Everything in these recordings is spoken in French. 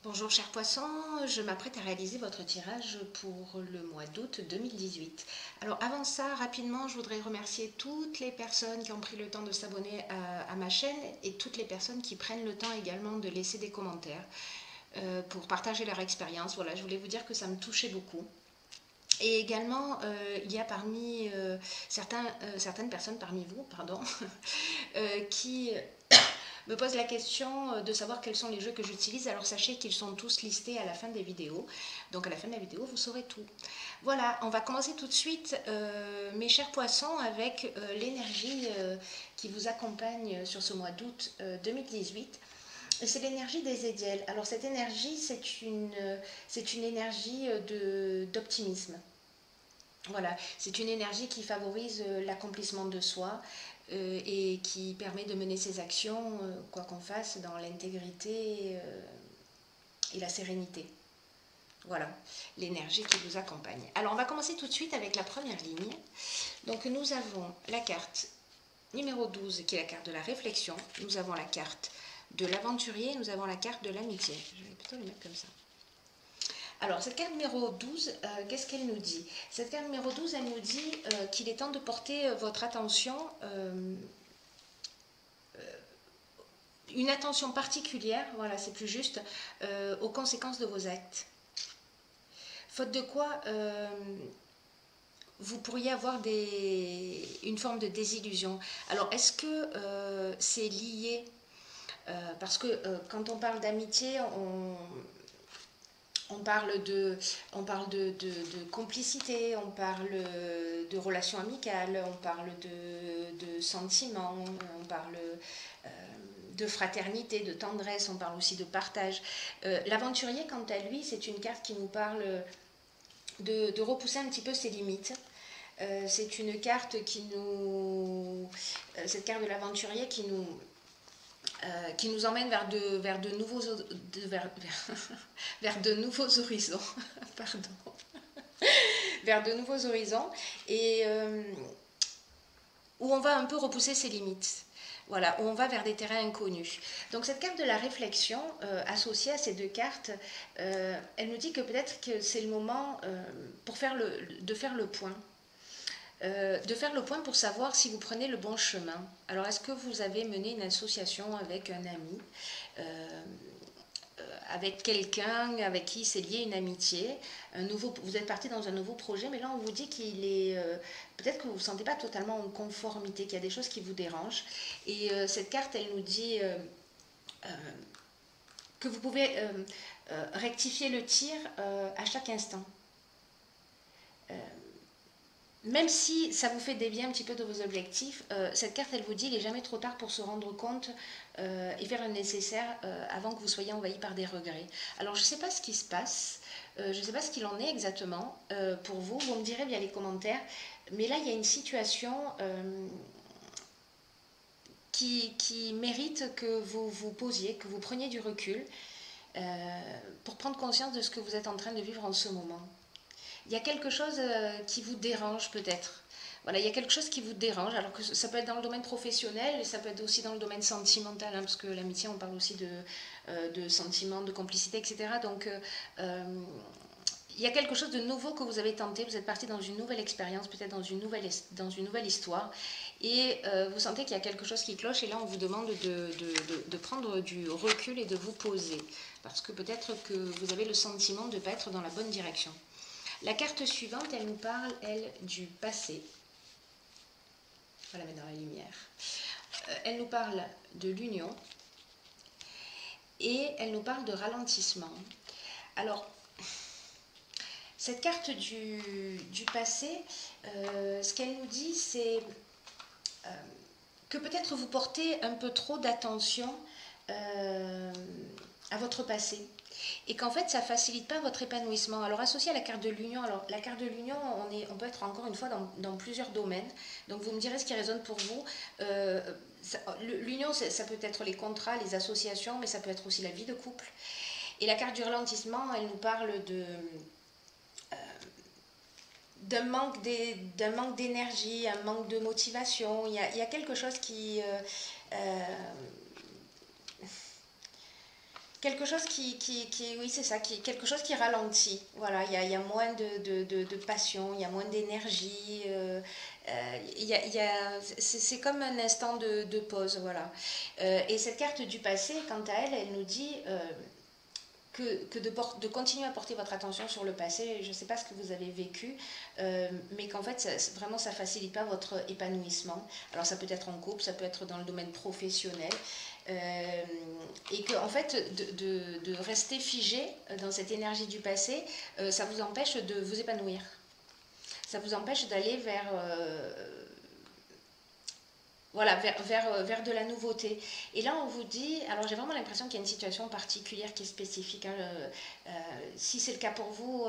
Bonjour chers poissons, je m'apprête à réaliser votre tirage pour le mois d'août 2018. Alors avant ça, rapidement, je voudrais remercier toutes les personnes qui ont pris le temps de s'abonner à ma chaîne et toutes les personnes qui prennent le temps également de laisser des commentaires pour partager leur expérience. Voilà, je voulais vous dire que ça me touchait beaucoup. Et également, il y a parmi certaines personnes parmi vous, pardon, qui me pose la question de savoir quels sont les jeux que j'utilise. Alors sachez qu'ils sont tous listés à la fin des vidéos. Donc à la fin de la vidéo, vous saurez tout. Voilà, on va commencer tout de suite, mes chers poissons, avec l'énergie qui vous accompagne sur ce mois d'août 2018. C'est l'énergie des Édiels. Alors cette énergie, c'est une énergie d'optimisme. Voilà, c'est une énergie qui favorise l'accomplissement de soi et qui permet de mener ses actions, quoi qu'on fasse, dans l'intégrité et la sérénité. Voilà, l'énergie qui vous accompagne. Alors, on va commencer tout de suite avec la première ligne. Donc, nous avons la carte numéro 12, qui est la carte de la réflexion. Nous avons la carte de l'aventurier. Nous avons la carte de l'amitié. Je vais plutôt les mettre comme ça. Alors, cette carte numéro 12, qu'est-ce qu'elle nous dit? Cette carte numéro 12, elle nous dit qu'il est temps de porter votre attention, une attention particulière, voilà, c'est plus juste, aux conséquences de vos actes. Faute de quoi, vous pourriez avoir une forme de désillusion. Alors, est-ce que c'est lié parce que quand on parle d'amitié, on parle de complicité, on parle de relations amicales, on parle de sentiments, on parle de fraternité, de tendresse, on parle aussi de partage. L'aventurier, quant à lui, c'est une carte qui nous parle de repousser un petit peu ses limites. C'est une carte cette carte de l'aventurier qui nous emmène vers de nouveaux horizons. Pardon. Vers de nouveaux horizons et où on va un peu repousser ses limites. Voilà, où on va vers des terrains inconnus. Donc cette carte de la réflexion, associée à ces deux cartes, elle nous dit que peut-être que c'est le moment de faire le point. De faire le point pour savoir si vous prenez le bon chemin. Alors, est-ce que vous avez mené une association avec un ami, avec quelqu'un avec qui c'est lié une amitié, vous êtes parti dans un nouveau projet, mais là on vous dit qu'il est peut-être que vous ne vous sentez pas totalement en conformité, qu'il y a des choses qui vous dérangent. Et cette carte, elle nous dit que vous pouvez rectifier le tir à chaque instant. Même si ça vous fait dévier un petit peu de vos objectifs, cette carte, elle vous dit qu'il n'est jamais trop tard pour se rendre compte et faire le nécessaire avant que vous soyez envahi par des regrets. Alors, je ne sais pas ce qui se passe, je ne sais pas ce qu'il en est exactement pour vous, vous me direz via les commentaires, mais là, il y a une situation qui mérite que vous vous posiez, que vous preniez du recul pour prendre conscience de ce que vous êtes en train de vivre en ce moment. Il y a quelque chose qui vous dérange peut-être. Voilà, il y a quelque chose qui vous dérange, alors que ça peut être dans le domaine professionnel, et ça peut être aussi dans le domaine sentimental, hein, parce que l'amitié, on parle aussi de sentiments, de complicité, etc. Donc, il y a quelque chose de nouveau que vous avez tenté, vous êtes parti dans une nouvelle expérience, peut-être dans une nouvelle histoire, et vous sentez qu'il y a quelque chose qui cloche, et là, on vous demande de prendre du recul et de vous poser, parce que peut-être que vous avez le sentiment de ne pas être dans la bonne direction. La carte suivante, elle nous parle, elle, du passé. On va la mettre dans la lumière. Elle nous parle de l'union et elle nous parle de ralentissement. Alors, cette carte du passé, ce qu'elle nous dit, c'est que peut-être vous portez un peu trop d'attention à votre passé. Et qu'en fait, ça ne facilite pas votre épanouissement. Alors, associé à la carte de l'union, alors la carte de l'union, on peut être encore une fois dans plusieurs domaines. Donc, vous me direz ce qui résonne pour vous. L'union, ça peut être les contrats, les associations, mais ça peut être aussi la vie de couple. Et la carte du ralentissement, elle nous parle d'un manque d'énergie, un manque de motivation. Il y a quelque chose qui quelque chose oui, c'est ça, quelque chose qui ralentit. Voilà, il y a moins de passion, il y a moins d'énergie. C'est comme un instant de pause, voilà. Et cette carte du passé, quant à elle, elle nous dit de continuer à porter votre attention sur le passé. Je ne sais pas ce que vous avez vécu, mais qu'en fait, vraiment, ça ne facilite pas votre épanouissement. Alors, ça peut être en couple, ça peut être dans le domaine professionnel. Et que en fait de rester figé dans cette énergie du passé, ça vous empêche de vous épanouir, ça vous empêche d'aller vers voilà, vers de la nouveauté. Et là, on vous dit, alors j'ai vraiment l'impression qu'il y a une situation particulière qui est spécifique. Hein, si c'est le cas pour vous,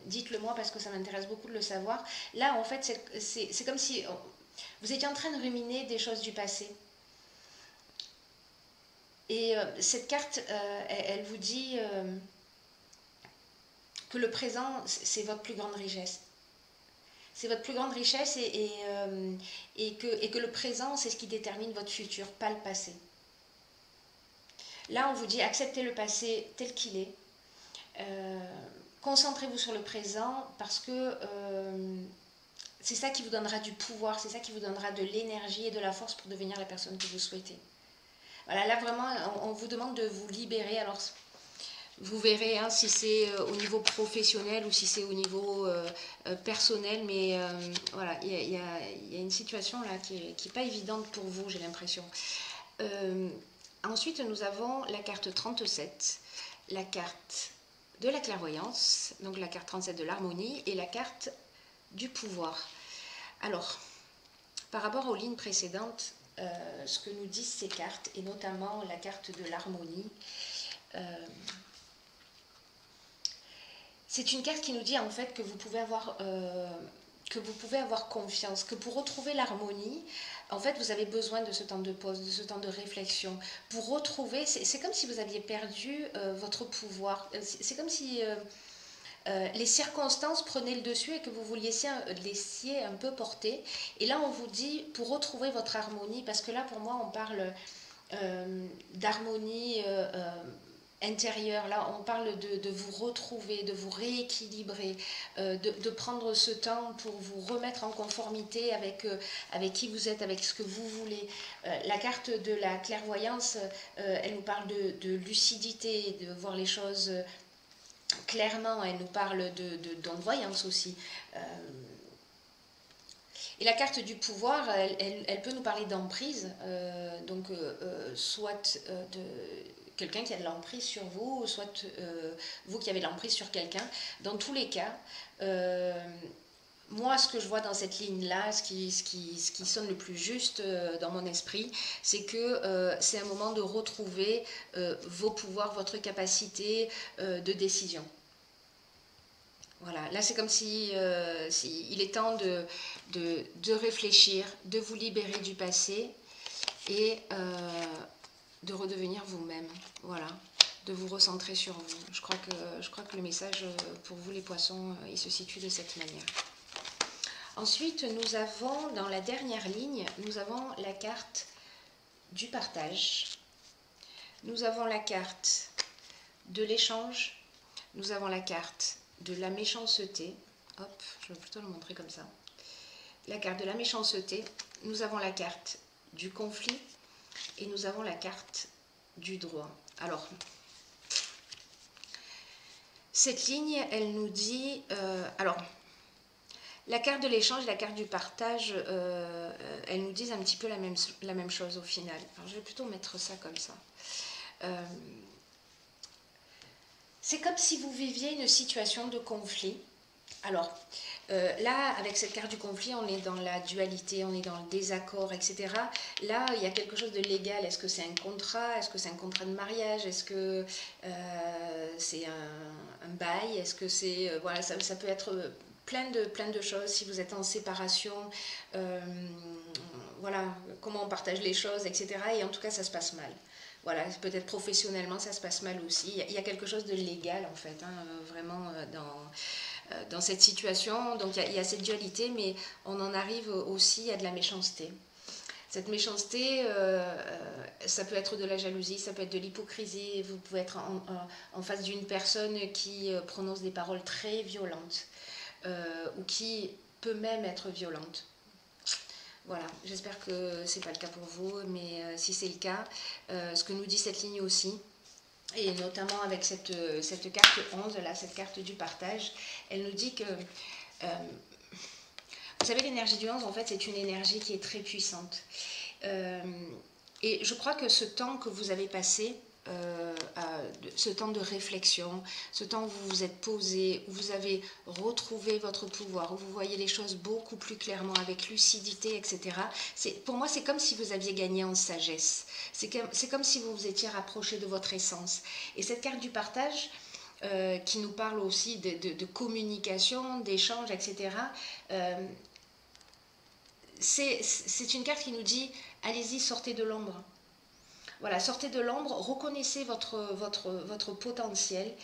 dites-le moi parce que ça m'intéresse beaucoup de le savoir. Là, en fait, c'est comme si vous étiez en train de ruminer des choses du passé. Et cette carte, elle vous dit que le présent, c'est votre plus grande richesse. C'est votre plus grande richesse et que le présent, c'est ce qui détermine votre futur, pas le passé. Là, on vous dit acceptez le passé tel qu'il est. Concentrez-vous sur le présent parce que c'est ça qui vous donnera du pouvoir, c'est ça qui vous donnera de l'énergie et de la force pour devenir la personne que vous souhaitez. Voilà, là vraiment, on vous demande de vous libérer. Alors, vous verrez hein, si c'est au niveau professionnel ou si c'est au niveau personnel, mais voilà, il y a une situation là qui est pas évidente pour vous, j'ai l'impression. Ensuite, nous avons la carte 37, la carte de la clairvoyance, donc la carte 37 de l'harmonie et la carte du pouvoir. Alors, par rapport aux lignes précédentes, ce que nous disent ces cartes, et notamment la carte de l'harmonie, c'est une carte qui nous dit en fait que vous pouvez avoir confiance, que pour retrouver l'harmonie, en fait, vous avez besoin de ce temps de pause, de ce temps de réflexion. Pour retrouver, c'est comme si vous aviez perdu votre pouvoir. C'est comme si les circonstances prenaient le dessus et que vous vous laissiez un peu porter. Et là, on vous dit, pour retrouver votre harmonie, parce que là, pour moi, on parle d'harmonie intérieure. Là, on parle de vous retrouver, de vous rééquilibrer, de prendre ce temps pour vous remettre en conformité avec qui vous êtes, avec ce que vous voulez. La carte de la clairvoyance, elle nous parle de lucidité, de voir les choses clairement. Elle nous parle d'envoyance aussi. Et la carte du pouvoir, elle peut nous parler d'emprise, soit de quelqu'un qui a de l'emprise sur vous, soit vous qui avez de l'emprise sur quelqu'un. Dans tous les cas, moi, ce que je vois dans cette ligne-là, ce qui sonne le plus juste dans mon esprit, c'est que c'est un moment de retrouver vos pouvoirs, votre capacité de décision. Voilà, là c'est comme si il est temps de réfléchir, de vous libérer du passé et de redevenir vous-même. Voilà, de vous recentrer sur vous. Je crois que le message pour vous les poissons, il se situe de cette manière. Ensuite, nous avons dans la dernière ligne, nous avons la carte du partage. Nous avons la carte de l'échange. Nous avons la carte de la méchanceté. Hop, je vais plutôt le montrer comme ça. La carte de la méchanceté. Nous avons la carte du conflit. Et nous avons la carte du droit. Alors, cette ligne, elle nous dit... alors, la carte de l'échange et la carte du partage, elles nous disent un petit peu la même chose au final. Alors, je vais plutôt mettre ça comme ça. C'est comme si vous viviez une situation de conflit. Alors, là, avec cette carte du conflit, on est dans la dualité, on est dans le désaccord, etc. Là, il y a quelque chose de légal. Est-ce que c'est un contrat? Est-ce que c'est un contrat de mariage? Est-ce que c'est un bail? Est-ce que c'est... voilà, ça peut être plein de choses. Si vous êtes en séparation, voilà, comment on partage les choses, etc. Et en tout cas, ça se passe mal. Voilà, peut-être professionnellement, ça se passe mal aussi. Il y a quelque chose de légal, en fait, hein, vraiment dans cette situation. Donc, il y a cette dualité, mais on en arrive aussi à de la méchanceté. Cette méchanceté, ça peut être de la jalousie, ça peut être de l'hypocrisie. Vous pouvez être en face d'une personne qui prononce des paroles très violentes ou qui peut même être violente. Voilà, j'espère que c'est pas le cas pour vous, mais si c'est le cas, ce que nous dit cette ligne aussi, et notamment avec cette carte 11, là, cette carte du partage, elle nous dit que, vous savez, l'énergie du 11, en fait, c'est une énergie qui est très puissante. Et je crois que ce temps que vous avez passé, ce temps de réflexion, ce temps où vous vous êtes posé, où vous avez retrouvé votre pouvoir, où vous voyez les choses beaucoup plus clairement, avec lucidité, etc. Pour moi, c'est comme si vous aviez gagné en sagesse. C'est comme si vous vous étiez rapproché de votre essence. Et cette carte du partage, qui nous parle aussi de communication, d'échange, etc., c'est une carte qui nous dit, allez-y, sortez de l'ombre. Voilà, sortez de l'ombre, reconnaissez votre potentiel,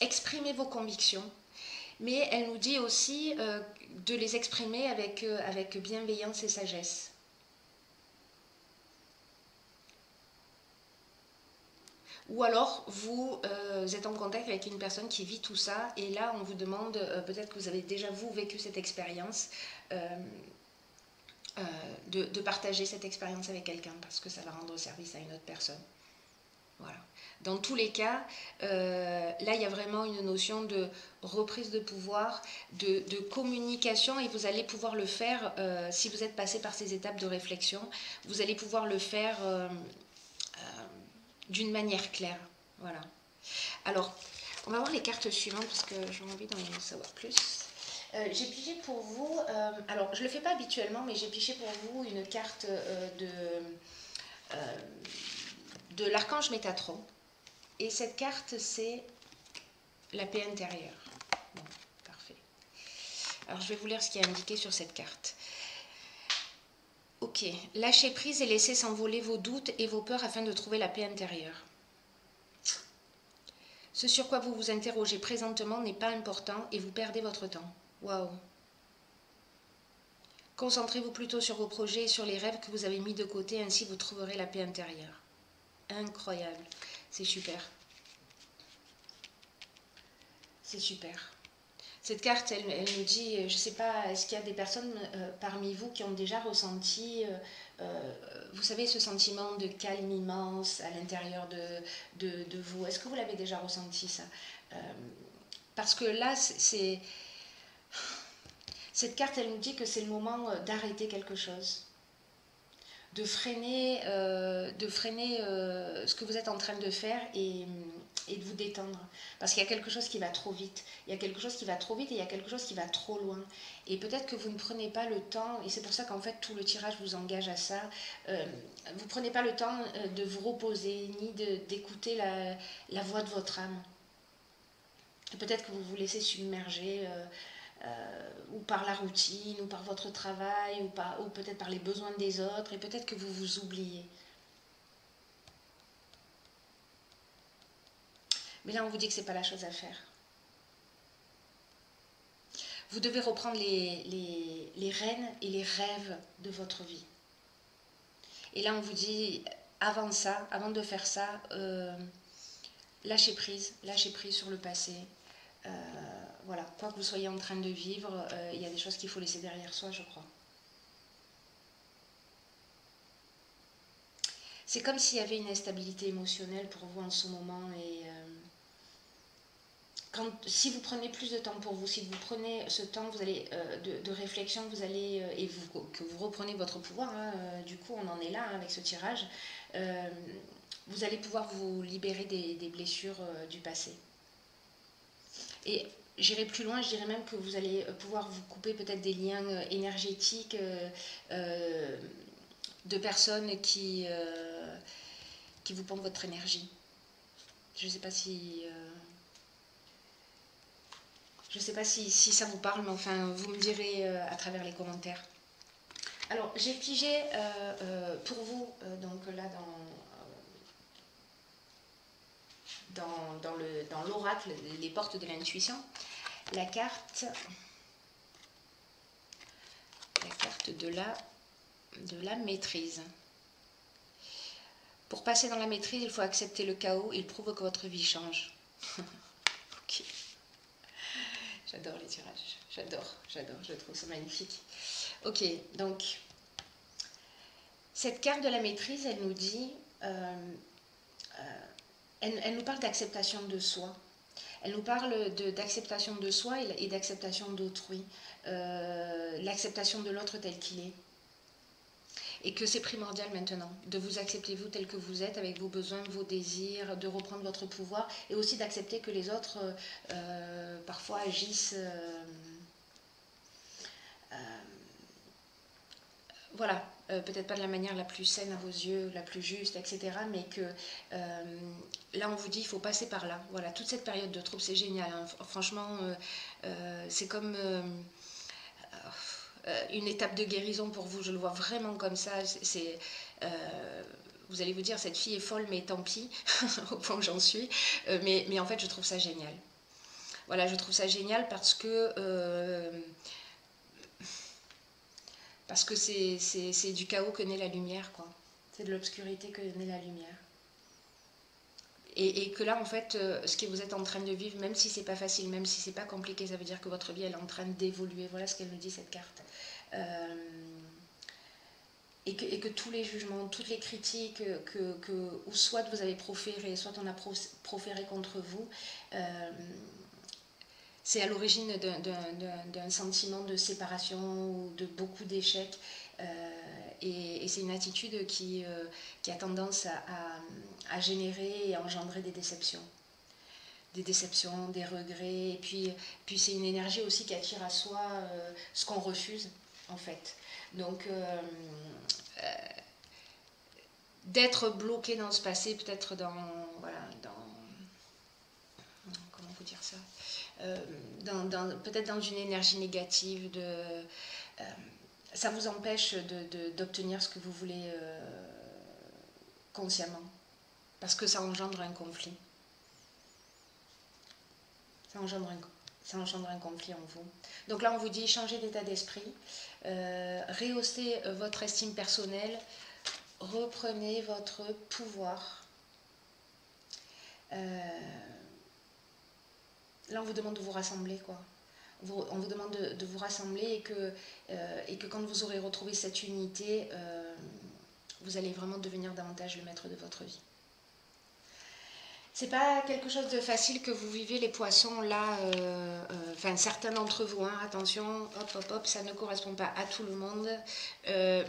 exprimez vos convictions, mais elle nous dit aussi de les exprimer avec bienveillance et sagesse. Ou alors, vous êtes en contact avec une personne qui vit tout ça, et là, on vous demande, peut-être que vous avez déjà, vous, vécu cette expérience, de partager cette expérience avec quelqu'un, parce que ça va rendre service à une autre personne. Voilà. Dans tous les cas, là, il y a vraiment une notion de reprise de pouvoir, de communication, et vous allez pouvoir le faire, si vous êtes passé par ces étapes de réflexion, vous allez pouvoir le faire d'une manière claire. Voilà. Alors, on va voir les cartes suivantes, parce que j'ai envie d'en savoir plus. J'ai pigé pour vous, alors je ne le fais pas habituellement, mais j'ai pigé pour vous une carte de l'archange Métatron. Et cette carte, c'est la paix intérieure. Bon, parfait. Alors, je vais vous lire ce qui est indiqué sur cette carte. Ok. Lâchez prise et laissez s'envoler vos doutes et vos peurs afin de trouver la paix intérieure. Ce sur quoi vous vous interrogez présentement n'est pas important et vous perdez votre temps. Waouh! Concentrez-vous plutôt sur vos projets et sur les rêves que vous avez mis de côté, ainsi vous trouverez la paix intérieure. Incroyable. C'est super. C'est super. Cette carte, elle nous dit, je ne sais pas, est-ce qu'il y a des personnes parmi vous qui ont déjà ressenti, vous savez, ce sentiment de calme immense à l'intérieur de vous? Est-ce que vous l'avez déjà ressenti, ça? Parce que là, cette carte, elle nous dit que c'est le moment d'arrêter quelque chose, de freiner ce que vous êtes en train de faire et de vous détendre. Parce qu'il y a quelque chose qui va trop vite. Il y a quelque chose qui va trop vite et il y a quelque chose qui va trop loin. Et peut-être que vous ne prenez pas le temps, et c'est pour ça qu'en fait tout le tirage vous engage à ça, vous ne prenez pas le temps de vous reposer, ni d'écouter la voix de votre âme. Peut-être que vous vous laissez submerger ou par la routine, ou par votre travail, ou peut-être par les besoins des autres, et peut-être que vous vous oubliez. Mais là, on vous dit que ce n'est pas la chose à faire. Vous devez reprendre les rênes et les rêves de votre vie. Et là, on vous dit, avant de faire ça, lâchez prise sur le passé. Voilà, quoi que vous soyez en train de vivre, il y a des choses qu'il faut laisser derrière soi, je crois. C'est comme s'il y avait une instabilité émotionnelle pour vous en ce moment, et si vous prenez plus de temps pour vous, si vous prenez ce temps de réflexion, vous allez, que vous reprenez votre pouvoir, hein, du coup on en est là, hein, avec ce tirage, vous allez pouvoir vous libérer des blessures du passé. Et j'irai plus loin, je dirais même que vous allez pouvoir vous couper peut-être des liens énergétiques de personnes qui vous pompent votre énergie. Je ne sais pas si... je ne sais pas si ça vous parle, mais enfin, vous me direz à travers les commentaires. Alors, j'ai pigé pour vous, donc là, dans l'oracle, les portes de l'intuition, la carte de la de la maîtrise. Pour passer dans la maîtrise, il faut accepter le chaos. Il prouve que votre vie change. Ok. J'adore les tirages. J'adore. Je trouve ça magnifique. Ok, donc, cette carte de la maîtrise, elle nous dit... elle nous parle d'acceptation de soi. Elle nous parle d'acceptation de soi et d'acceptation d'autrui. L'acceptation de l'autre tel qu'il est. Et que c'est primordial maintenant de vous accepter vous tel que vous êtes, avec vos besoins, vos désirs, de reprendre votre pouvoir, et aussi d'accepter que les autres parfois agissent voilà, peut-être pas de la manière la plus saine à vos yeux, la plus juste, etc. Mais que là, on vous dit, il faut passer par là. Voilà, toute cette période de trouble, c'est génial. Hein. Franchement, c'est comme une étape de guérison pour vous. Je le vois vraiment comme ça. Vous allez vous dire, cette fille est folle, mais tant pis, au point où j'en suis. Mais en fait, je trouve ça génial. Voilà, je trouve ça génial parce que c'est du chaos que naît la lumière, quoi. C'est de l'obscurité que naît la lumière. Et que là, en fait, ce que vous êtes en train de vivre, même si c'est pas facile, même si c'est pas compliqué, ça veut dire que votre vie, elle est en train d'évoluer. Voilà ce qu'elle nous dit, cette carte. Et que tous les jugements, toutes les critiques ou soit vous avez proféré, soit on a proféré contre vous, c'est à l'origine d'un sentiment de séparation ou de beaucoup d'échecs. Et c'est une attitude qui a tendance à générer et à engendrer des déceptions. Des regrets. Et puis c'est une énergie aussi qui attire à soi ce qu'on refuse, en fait. Donc, d'être bloqué dans ce passé, peut-être comment vous dire ça, peut-être dans une énergie négative, ça vous empêche d'obtenir ce que vous voulez consciemment, parce que ça engendre un conflit. Ça engendre un conflit en vous. Donc là, on vous dit, changez d'état d'esprit, rehaussez votre estime personnelle, reprenez votre pouvoir. Là, on vous demande de vous rassembler, quoi. On vous demande de vous rassembler et que quand vous aurez retrouvé cette unité, vous allez vraiment devenir davantage le maître de votre vie. C'est pas quelque chose de facile que vous vivez, les poissons, là, enfin certains d'entre vous, hein, attention, hop, ça ne correspond pas à tout le monde,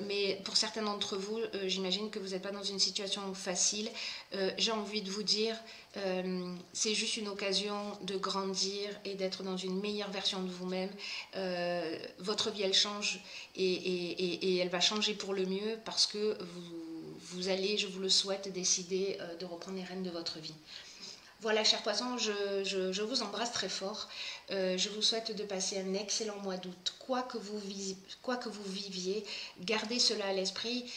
mais pour certains d'entre vous, j'imagine que vous n'êtes pas dans une situation facile. J'ai envie de vous dire, c'est juste une occasion de grandir et d'être dans une meilleure version de vous-même. Votre vie, elle change et elle va changer pour le mieux parce que vous allez, je vous le souhaite, décider de reprendre les rênes de votre vie. Voilà, chers poissons, je vous embrasse très fort. Je vous souhaite de passer un excellent mois d'août. Quoi que vous viviez, gardez cela à l'esprit,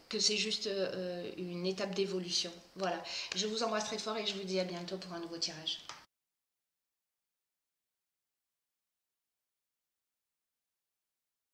que c'est juste une étape d'évolution. Voilà, je vous embrasse très fort et je vous dis à bientôt pour un nouveau tirage.